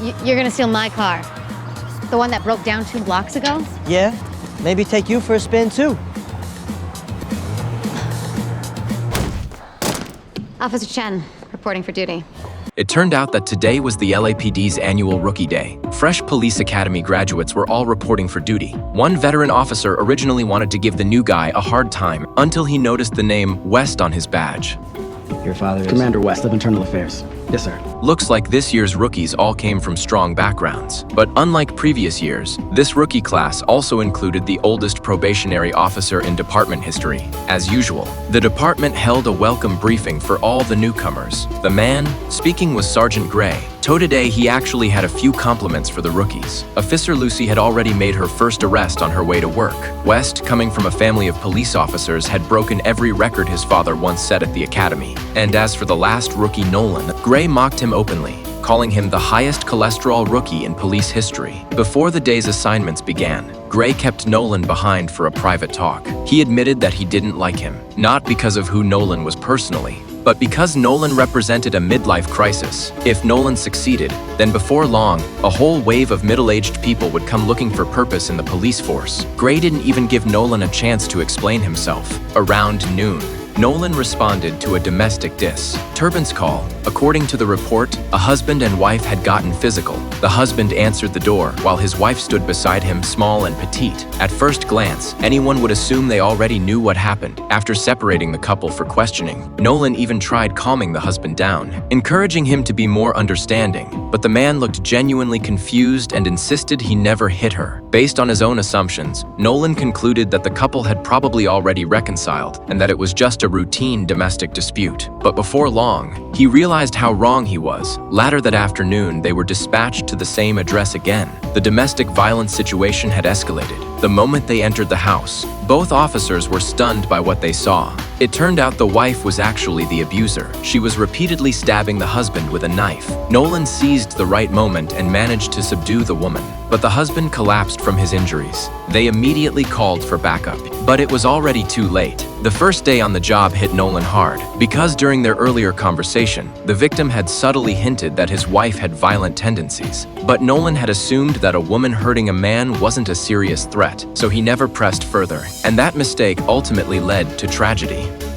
You're gonna steal my car? The one that broke down 2 blocks ago? Yeah, maybe take you for a spin too. Officer Chen, reporting for duty. It turned out that today was the LAPD's annual Rookie Day. Fresh Police Academy graduates were all reporting for duty. One veteran officer originally wanted to give the new guy a hard time until he noticed the name West on his badge. Your father is? Commander West of Internal Affairs. Yes, sir. Looks like this year's rookies all came from strong backgrounds. But unlike previous years, this rookie class also included the oldest probationary officer in department history. As usual, the department held a welcome briefing for all the newcomers. The man speaking was Sergeant Gray. Today, he actually had a few compliments for the rookies. Officer Lucy had already made her first arrest on her way to work. West, coming from a family of police officers, had broken every record his father once set at the academy. And as for the last rookie, Nolan, Gray mocked him openly, calling him the highest cholesterol rookie in police history. Before the day's assignments began, Gray kept Nolan behind for a private talk. He admitted that he didn't like him, not because of who Nolan was personally, but because Nolan represented a midlife crisis. If Nolan succeeded, then before long, a whole wave of middle-aged people would come looking for purpose in the police force. Gray didn't even give Nolan a chance to explain himself. Around noon, Nolan responded to a domestic diss. Turbin's call. According to the report, a husband and wife had gotten physical. The husband answered the door, while his wife stood beside him, small and petite. At first glance, anyone would assume they already knew what happened. After separating the couple for questioning, Nolan even tried calming the husband down, encouraging him to be more understanding. But the man looked genuinely confused and insisted he never hit her. Based on his own assumptions, Nolan concluded that the couple had probably already reconciled and that it was just a routine domestic dispute. But before long, he realized how wrong he was. Later that afternoon, they were dispatched to the same address again. The domestic violence situation had escalated. The moment they entered the house, both officers were stunned by what they saw. It turned out the wife was actually the abuser. She was repeatedly stabbing the husband with a knife. Nolan seized the right moment and managed to subdue the woman, but the husband collapsed from his injuries. They immediately called for backup, but it was already too late. The first day on the job hit Nolan hard, because during their earlier conversation, the victim had subtly hinted that his wife had violent tendencies. But Nolan had assumed that a woman hurting a man wasn't a serious threat, so he never pressed further, and that mistake ultimately led to tragedy.